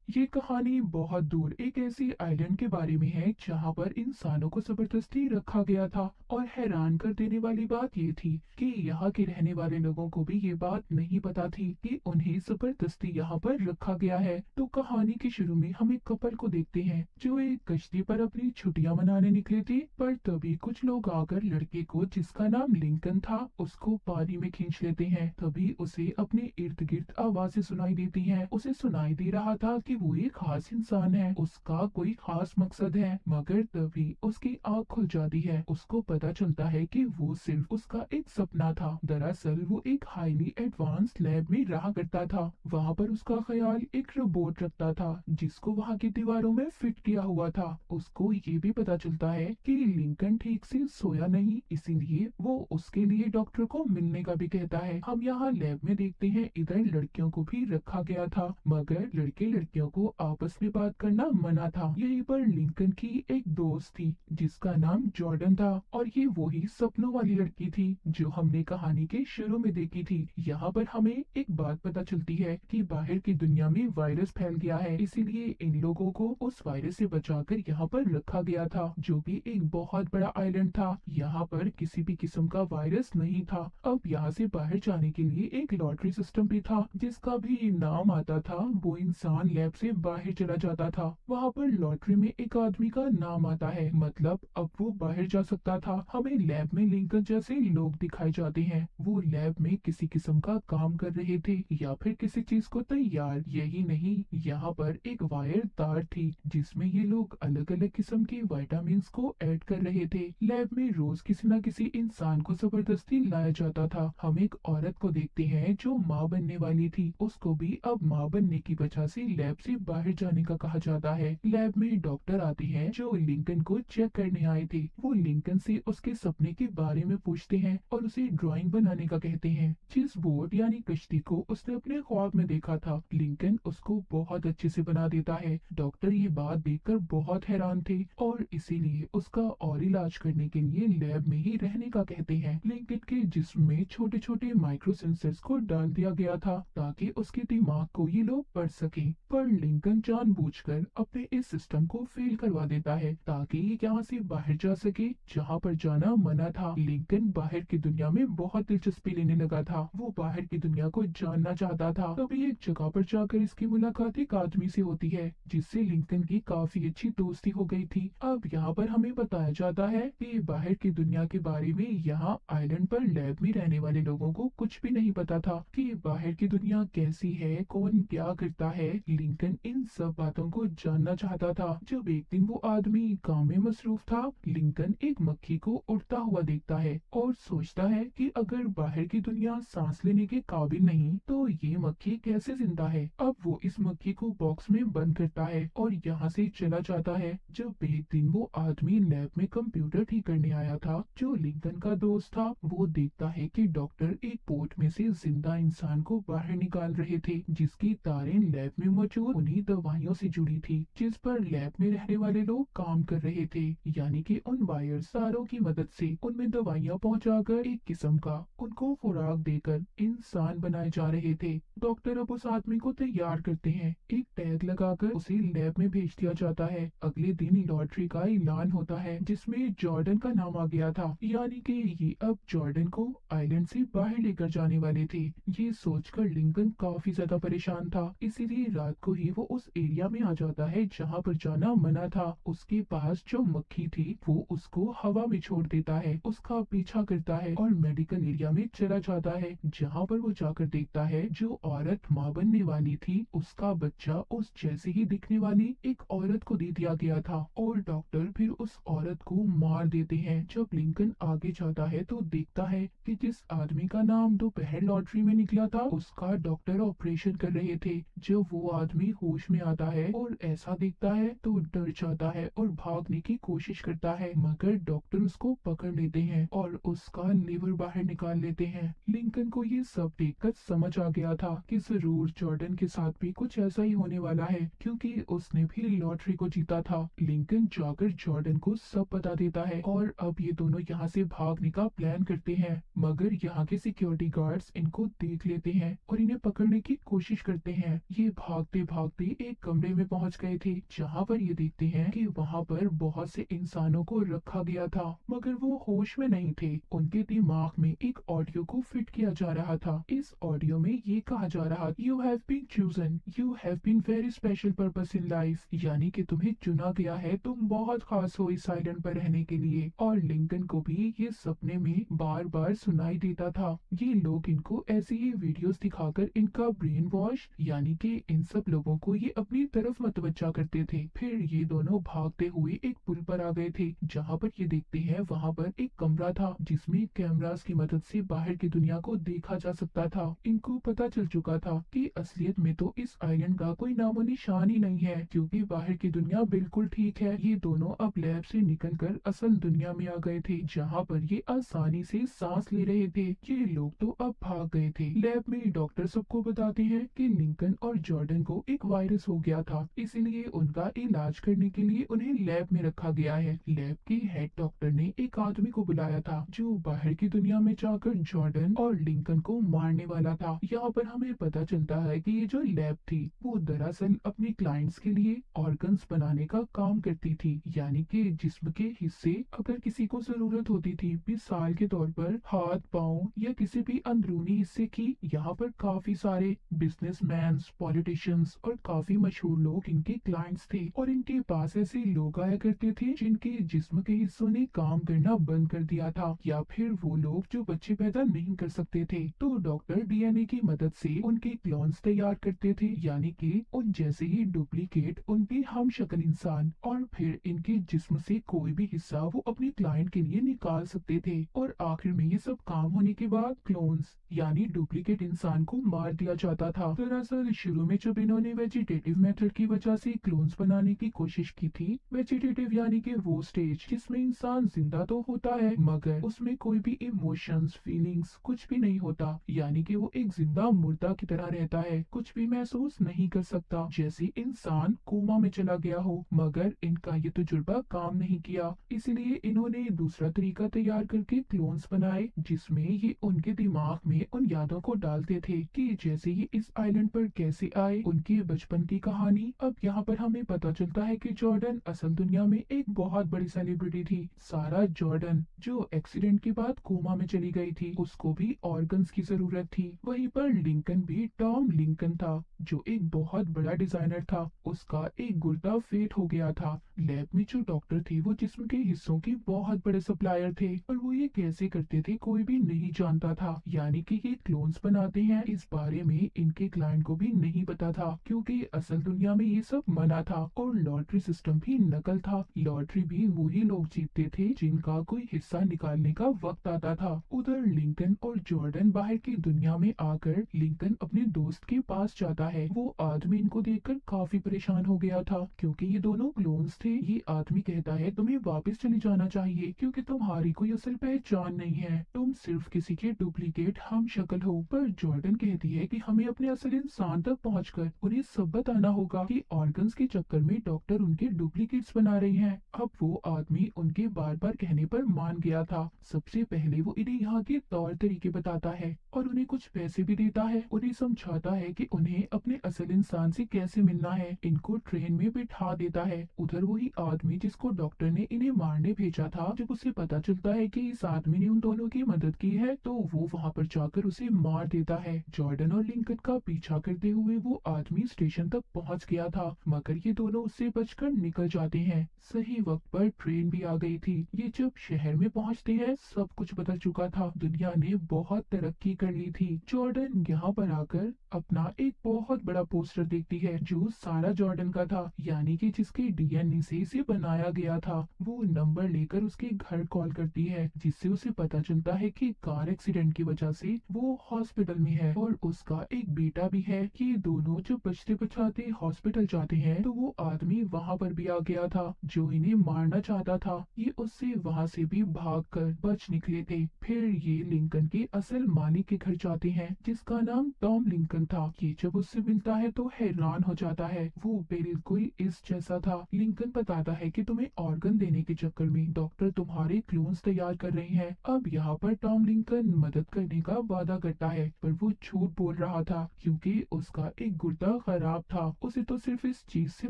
ये कहानी बहुत दूर एक ऐसी आइलैंड के बारे में है जहाँ पर इंसानों को जबरदस्ती रखा गया था। और हैरान कर देने वाली बात ये थी कि यहाँ के रहने वाले लोगों को भी ये बात नहीं पता थी कि उन्हें जबरदस्ती यहाँ पर रखा गया है। तो कहानी के शुरू में हम एक कपल को देखते हैं जो एक कश्ती पर अपनी छुट्टियां मनाने निकले थे। पर तभी कुछ लोग आकर लड़के को, जिसका नाम लिंकन था, उसको पानी में खींच लेते हैं। तभी उसे अपने इर्द गिर्द आवाजें सुनाई देती हैं। उसे सुनाई दे रहा था कि वो एक खास इंसान है, उसका कोई खास मकसद है। मगर तभी उसकी आँख खुल जाती है। उसको पता चलता है कि वो सिर्फ उसका एक सपना था। दरअसल वो एक हाईली एडवांस्ड लैब में रहा करता था। वहाँ पर उसका ख्याल एक रोबोट रखता था जिसको वहाँ की दीवारों में फिट किया हुआ था। उसको ये भी पता चलता है कि लिंकन ठीक से सोया नहीं, इसीलिए वो उसके लिए डॉक्टर को मिलने का भी कहता है। हम यहाँ लैब में देखते हैं इधर लड़कियों को भी रखा गया था, मगर लड़के लड़कियों को आपस में बात करना मना था। यहीं पर लिंकन की एक दोस्त थी जिसका नाम जॉर्डन था, और ये वही सपनों वाली लड़की थी जो हमने कहानी के शुरू में देखी थी। यहाँ पर हमें एक बात पता चलती है कि बाहर की दुनिया में वायरस फैल गया है, इसीलिए इन लोगों को उस वायरस से बचाकर यहाँ पर रखा गया था, जो कि एक बहुत बड़ा आइलैंड था। यहाँ पर किसी भी किस्म का वायरस नहीं था। अब यहाँ से बाहर जाने के लिए एक लॉटरी सिस्टम भी था, जिसका भी नाम आता था वो इंसान लैब से बाहर चला जाता था। वहाँ पर लॉटरी में एक आदमी का नाम आता है, मतलब अब वो बाहर जा सकता था। हमें लैब में लिंकन जैसे लोग दिखाए जाते हैं। वो लैब में किसी किस्म का काम कर रहे थे या फिर किसी चीज को तैयार। यही नहीं, यहाँ पर एक वायर तार थी जिसमें ये लोग अलग अलग किस्म के विटामिन को ऐड कर रहे थे। लैब में रोज किसी न किसी इंसान को जबरदस्ती लाया जाता था। हम एक औरत को देखते हैं जो माँ बनने वाली थी। उसको भी अब माँ बनने की वजह से लैब से बाहर जाने का कहा जाता है। लैब में डॉक्टर आते हैं जो लिंकन को चेक करने आए थे। वो लिंकन से उसके सपने के बारे में पूछते हैं और उसे ड्राइंग बनाने का कहते हैं। जिस बोट यानी कश्ती को उसने अपने ख्वाब में देखा था, लिंकन उसको बहुत अच्छे से बना देता है। डॉक्टर ये बात देखकर बहुत हैरान थे और इसीलिए उसका और इलाज करने के लिए लैब में ही रहने का कहते हैं। लिंकन के जिस्म में छोटे छोटे माइक्रो सेंसर्स को डाल दिया गया था ताकि उसके दिमाग को ये लोग पढ़ सके। पर लिंकन जानबूझकर अपने इस सिस्टम को फेल करवा देता है ताकि ये यहाँ से बाहर जा सके, जहाँ पर जाना मना था। लिंकन बाहर की दुनिया में बहुत दिलचस्पी लेने लगा था। वो बाहर की दुनिया को जानना चाहता था। तभी एक जगह पर जाकर इसकी मुलाकात एक आदमी से होती है जिससे लिंकन की काफी अच्छी दोस्ती हो गई थी। अब यहाँ पर हमें बताया जाता है कि बाहर की दुनिया के बारे में यहाँ आइलैंड पर लैब में रहने वाले लोगों को कुछ भी नहीं पता था कि बाहर की दुनिया कैसी है, कौन क्या करता है। लिंकन इन सब बातों को जानना चाहता था। जब एक दिन वो आदमी काम में मसरूफ था, लिंकन एक मक्खी को उड़ता हुआ देखता है और सोचता है कि अगर बाहर की दुनिया सांस लेने के काबिल नहीं तो ये मक्खी कैसे जिंदा है। अब वो इस मक्खी को बॉक्स में बंद करता है और यहाँ से चला जाता है। जब एक दिन वो आदमी लैब में कंप्यूटर ठीक करने आया था, जो लिंकन का दोस्त था, वो देखता है कि डॉक्टर एक पोर्ट में से जिंदा इंसान को बाहर निकाल रहे थे, जिसकी तारें लैब में मौजूद उन्हीं दवाइयों से जुड़ी थी जिस पर लैब में रहने वाले लोग काम कर रहे थे। यानी कि उन वायर तारों की मदद से उनमें दवाइयाँ पहुंचाकर एक किस्म का उनको खुराक देकर इंसान बनाए जा रहे थे। डॉक्टर अब उस आदमी को तैयार करते हैं। एक टैग लगाकर उसे लैब में भेज दिया जाता है। अगले दिन लॉटरी का ऐलान होता है जिसमें जॉर्डन का नाम आ गया था, यानी कि ये अब जॉर्डन को आइलैंड से बाहर लेकर जाने वाले थे। ये सोचकर लिंकन काफी ज्यादा परेशान था, इसीलिए रात को ही वो उस एरिया में आ जाता है जहाँ पर जाना मना था। उसके पास जो मक्खी थी वो उसको हवा में छोड़ देता है, उसका पीछा करता है और मेडिकल एरिया में चला जाता है, जहाँ पर वो जाकर देखता है जो औरत माँ बनने वाली थी उसका बच्चा उस जैसे ही दिखने वाली एक औरत को दे दिया गया था और डॉक्टर फिर उस औरत को मार देते हैं। जब लिंकन आगे जाता है तो देखता है कि जिस आदमी का नाम दोपहर लॉटरी में निकला था उसका डॉक्टर ऑपरेशन कर रहे थे। जब वो आदमी होश में आता है और ऐसा देखता है तो डर जाता है और भागने की कोशिश करता है, मगर डॉक्टर उसको पकड़ लेते हैं और उसका लिवर बाहर निकाल लेते हैं। लिंकन को ये सब देखकर समझ आ गया था कि जरूर जॉर्डन के साथ भी कुछ ऐसा ही होने वाला है, क्योंकि उसने भी लॉटरी को जीता था। लिंकन जाकर जॉर्डन को सब बता देता है और अब ये दोनों यहाँ से भागने का प्लान करते हैं, मगर यहाँ के सिक्योरिटी गार्ड्स इनको देख लेते हैं और इन्हें पकड़ने की कोशिश करते हैं। ये भागते भागते एक कमरे में पहुंच गए थे, जहां पर ये देखते हैं कि वहां पर बहुत से इंसानों को रखा गया था, मगर वो होश में नहीं थे। उनके दिमाग में एक ऑडियो को फिट किया जा रहा था। इस ऑडियो में ये कहा जा रहा, you have been chosen, you have been very special purpose in life, यानी कि तुम्हें चुना गया है, तुम बहुत खास हो इस आइलैंड पर रहने के लिए। और लिंकन को भी ये सपने में बार बार सुनाई देता था। ये लोग इनको ऐसी ही वीडियोस दिखाकर इनका ब्रेन वॉश, यानी कि इन सब लोगों को ये अपनी तरफ मतवज्जा करते थे। फिर ये दोनों भागते हुए एक पुल पर आ गए थे, जहाँ पर ये देखते हैं वहाँ पर एक कमरा था, जिसमें कैमरास की मदद से बाहर की दुनिया को देखा जा सकता था। इनको पता चल चुका था कि असलियत में तो इस आइलैंड का कोई नामो निशान ही नहीं है, क्योंकि बाहर की दुनिया बिल्कुल ठीक है। ये दोनों अब लैब से निकलकर असल दुनिया में आ गए थे, जहाँ पर ये आसानी से सांस ले रहे थे। ये लोग तो अब भाग गए थे। लैब में डॉक्टर सबको बताते हैं कि लिंकन और जॉर्डन को एक वायरस हो गया था, इसलिए उनका इलाज करने के लिए उन्हें लैब में रखा गया है। लैब के हेड डॉक्टर ने एक आदमी को बुलाया था, जो बाहर की दुनिया में जाकर जॉर्डन और लिंकन को मारने वाला था। यहाँ पर हमें पता चलता है कि ये जो लैब थी वो दरअसल अपने क्लाइंट्स के लिए ऑर्गन्स बनाने का काम करती थी, यानी कि जिस्म के हिस्से अगर किसी को जरूरत होती थी, मिसाल के तौर पर हाथ, पाँव या किसी भी अंदरूनी हिस्से की। यहाँ पर काफी सारे बिजनेसमैन, पॉलिटिशियंस और काफी मशहूर लोग इनके क्लाइंट्स थे, और इनके पास ऐसे लोग आया करते थे जिनके जिस्म के हिस्सों ने काम करना बंद कर दिया था, या फिर वो लोग जो बच्चे पैदा नहीं कर सकते थे। तो डॉक्टर डीएनए की मदद से उनके क्लोन्स तैयार करते थे, यानी कि उन जैसे ही डुप्लीकेट उनके हम शक्ल इंसान, और फिर इनके जिस्म से कोई भी हिस्सा वो अपने क्लाइंट के लिए निकाल सकते थे। और आखिर में ये सब काम होने के बाद क्लोन्स यानी डुप्लीकेट इंसान को मार दिया जाता था। दरअसल शुरू में जब इन्होंने वेजिटेटिव मेथड की वजह से क्लोन्स बनाने की कोशिश की थी, वेजिटेटिव यानी कि वो स्टेज जिसमें इंसान जिंदा तो होता है मगर उसमें कोई भी इमोशंस, फीलिंग्स कुछ भी नहीं होता, यानी कि वो एक जिंदा मुर्दा की तरह रहता है, कुछ भी महसूस नहीं कर सकता, जैसे इंसान कोमा में चला गया हो। मगर इनका ये तजुर्बा काम नहीं किया, इसलिए इन्होंने दूसरा तरीका तैयार करके क्लोन्स बनाए, जिसमें ये उनके दिमाग में उन यादों को डालते थे कि जैसे ये इस आइलैंड पर कैसे आए, उनके बचपन की कहानी। अब यहाँ पर हमें पता चलता है कि जॉर्डन असल दुनिया में एक बहुत बड़ी सेलिब्रिटी थी। सारा जॉर्डन जो एक्सीडेंट के बाद कोमा में चली गई थी, उसको भी ऑर्गन्स की जरूरत थी। वहीं पर लिंकन भी टॉम लिंकन था, जो एक बहुत बड़ा डिजाइनर था। उसका एक गुर्दा फेट हो गया था। लैब में जो डॉक्टर थे वो जिस्म के हिस्सों के बहुत बड़े सप्लायर थे, और वो ये कैसे करते थे कोई भी नहीं जानता था, यानी कि ये क्लोन्स बनाते हैं इस बारे में इनके क्लाइंट को भी नहीं पता था, क्योंकि असल दुनिया में ये सब मना था। और लॉटरी सिस्टम भी नकल था। लॉटरी भी वही लोग जीतते थे जिनका कोई हिस्सा निकालने का वक्त आता था। उधर लिंकन और जॉर्डन बाहर की दुनिया में आकर लिंकन अपने दोस्त के पास जाता है। वो आदमी इनको देखकर काफी परेशान हो गया था, क्योंकि ये दोनों क्लोन्स थे। ये आदमी कहता है तुम्हें वापस चले जाना चाहिए, क्योंकि तुम्हारी कोई असल पहचान नहीं है, तुम सिर्फ किसी के डुप्लीकेट हम शक्ल हो। पर जॉर्डन कहती है कि हमें अपने असल इंसान तक पहुंचकर उन्हें सब बताना होगा कि ऑर्गन्स के चक्कर में डॉक्टर उनके डुप्लीकेट्स बना रहे हैं। अब वो आदमी उनके बार बार कहने पर मान गया था। सबसे पहले वो इन्हें यहाँ के तौर तरीके बताता है और उन्हें कुछ पैसे भी देता है। उन्हें समझाता है कि उन्हें अपने असल इंसान से कैसे मिलना है। इनको ट्रेन में बिठा देता है। उधर वही आदमी जिसको डॉक्टर ने इन्हें मारने भेजा था, जब उसे पता चलता है कि इस आदमी ने उन दोनों की मदद की है, तो वो वहाँ पर जाकर उसे मार देता है। जॉर्डन और लिंकन का पीछा करते हुए वो आदमी स्टेशन तक पहुँच गया था, मगर ये दोनों उससे बचकर निकल जाते हैं। सही वक्त पर ट्रेन भी आ गई थी। ये जब शहर में पहुँचते हैं सब कुछ बदल चुका था। दुनिया ने बहुत तरक्की कर ली थी। जॉर्डन यहाँ पर आकर अपना एक बहुत बड़ा पोस्टर देखती है, जो सारा जॉर्डन का था, यानी कि जिसके डीएनए से इसे बनाया गया था। वो नंबर लेकर उसके घर कॉल करती है, जिससे उसे पता चलता है कि कार एक्सीडेंट की वजह से वो हॉस्पिटल में है और उसका एक बेटा भी है। ये दोनों जब बचते बचाते हॉस्पिटल जाते हैं, तो वो आदमी वहाँ पर भी आ गया था जो इन्हें मारना चाहता था। ये उससे वहाँ से भी भागकर बच निकले थे। फिर ये लिंकन के असल मालिक के घर जाते हैं, जिसका नाम टॉम लिंकन था। ये जब उससे मिलता है तो हैरान हो जाता है। वो बिल्कुल इस जैसा था। लिंकन बताता है कि तुम्हें ऑर्गन देने के चक्कर में डॉक्टर तुम्हारे क्लोन्स तैयार कर रहे हैं। अब यहाँ पर टॉम लिंकन मदद करने का वादा करता है, पर वो झूठ बोल रहा था, क्योंकि उसका एक गुर्दा खराब था, उसे तो सिर्फ इस चीज से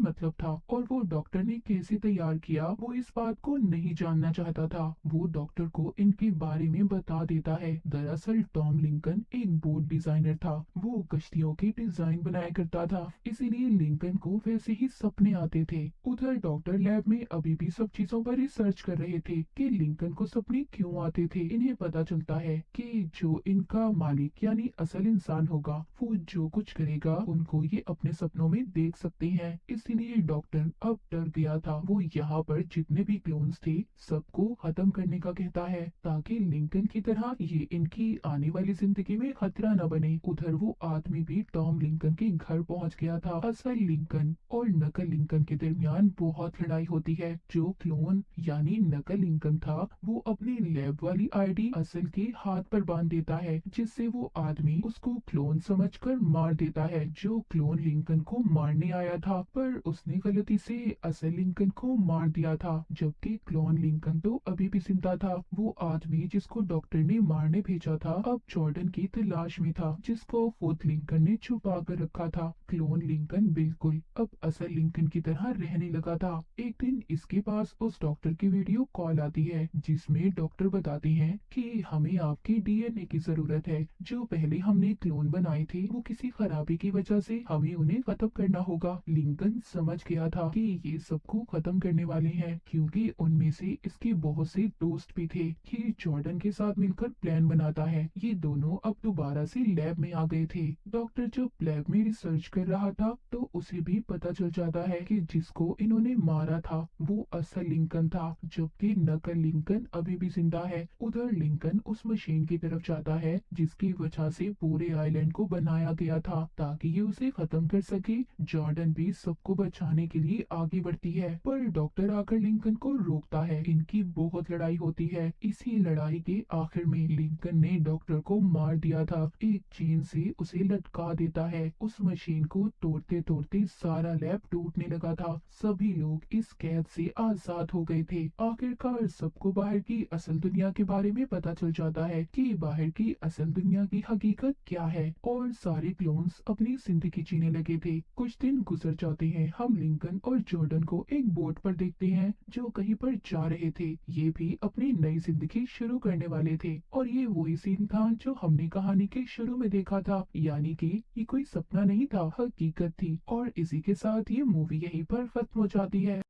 मतलब था, और वो डॉक्टर ने कैसे तैयार किया वो इस बात को नहीं जानना चाहता था। वो डॉक्टर को इनके बारे में बता देता है। दरअसल टॉम लिंकन एक बोट डिजाइनर था। वो कश्तियों के डिजाइन बनाया करता था, इसीलिए लिंकन को वैसे ही सपने आते थे। उधर डॉक्टर लैब में अभी भी सब चीजों पर रिसर्च कर रहे थे कि लिंकन को सपने क्यों आते थे। इन्हें पता चलता है कि जो इनका मालिक यानी असल इंसान होगा, वो जो कुछ करेगा उनको ये अपने सपनों में देख सकते हैं। इसीलिए डॉक्टर अब डर गया था। वो यहाँ पर जितने भी क्लोन्स थे सबको खत्म करने का कहता है, ताकि लिंकन की तरह ये इनकी आने वाली जिंदगी में खतरा न बने। उधर वो आदमी भी टॉम लिंकन के घर पहुंच गया था। असल लिंकन और नकल लिंकन के दरमियान बहुत लड़ाई होती है। जो क्लोन यानी नकल लिंकन था, वो अपनी लैब वाली आईडी असल के हाथ पर बांध देता है, जिससे वो आदमी उसको क्लोन समझकर मार देता है, जो क्लोन लिंकन को मारने आया था। पर उसने गलती से असल लिंकन को मार दिया था, जबकि क्लोन लिंकन तो अभी भी जिंदा था। वो आदमी जिसको डॉक्टर ने मारने भेजा था अब जॉर्डन की तलाश में था, जिसको खुद लिंकन ने छुपा कर रखा था। क्लोन लिंकन बिल्कुल अब असल लिंकन की तरह रहने लगा था। एक दिन इसके पास उस डॉक्टर की वीडियो कॉल आती है, जिसमें डॉक्टर बताते हैं कि हमें आपके डीएनए की जरूरत है। जो पहले हमने क्लोन बनाए थे वो किसी खराबी की वजह से हमें उन्हें खत्म करना होगा। लिंकन समझ गया था कि ये सबको खत्म करने वाले हैं, क्योंकि उनमें से इसके बहुत से दोस्त भी थे। ये जॉर्डन के साथ मिलकर प्लान बनाता है। ये दोनों अब दोबारा से लैब में आ गए थे। डॉक्टर जब लैब में रिसर्च कर रहा था तो उसे भी पता चल जाता है कि जिसको इन्होंने मारा था वो असल लिंकन था, जबकि नकल लिंकन अभी भी जिंदा है। उधर लिंकन उस मशीन की तरफ जाता है जिसकी वजह से पूरे आइलैंड को बनाया गया था, ताकि ये उसे खत्म कर सके। जॉर्डन भी सबको बचाने के लिए आगे बढ़ती है, पर डॉक्टर आकर लिंकन को रोकता है। इनकी बहुत लड़ाई होती है। इसी लड़ाई के आखिर में लिंकन ने डॉक्टर को मार दिया था। एक चेन से उसे लटका देता है। उस मशीन को तोड़ते तोड़ते सारा लैब टूटने लगा था। सभी लोग इस कैद से आजाद हो गए थे। आखिरकार सबको बाहर की असल दुनिया के बारे में पता चल जाता है कि बाहर की असल दुनिया की हकीकत क्या है, और सारे क्लोन्स अपनी जिंदगी जीने लगे थे। कुछ दिन गुजर जाते हैं। हम लिंकन और जॉर्डन को एक बोट पर देखते हैं जो कहीं पर जा रहे थे। ये भी अपनी नई जिंदगी शुरू करने वाले थे, और ये वही सीन था जो हमने कहानी के शुरू में देखा था, यानी कि ये कोई सपना नहीं था, हकीकत थी। और इसी के साथ ये मूवी यहीं पर खत्म हो जाती है।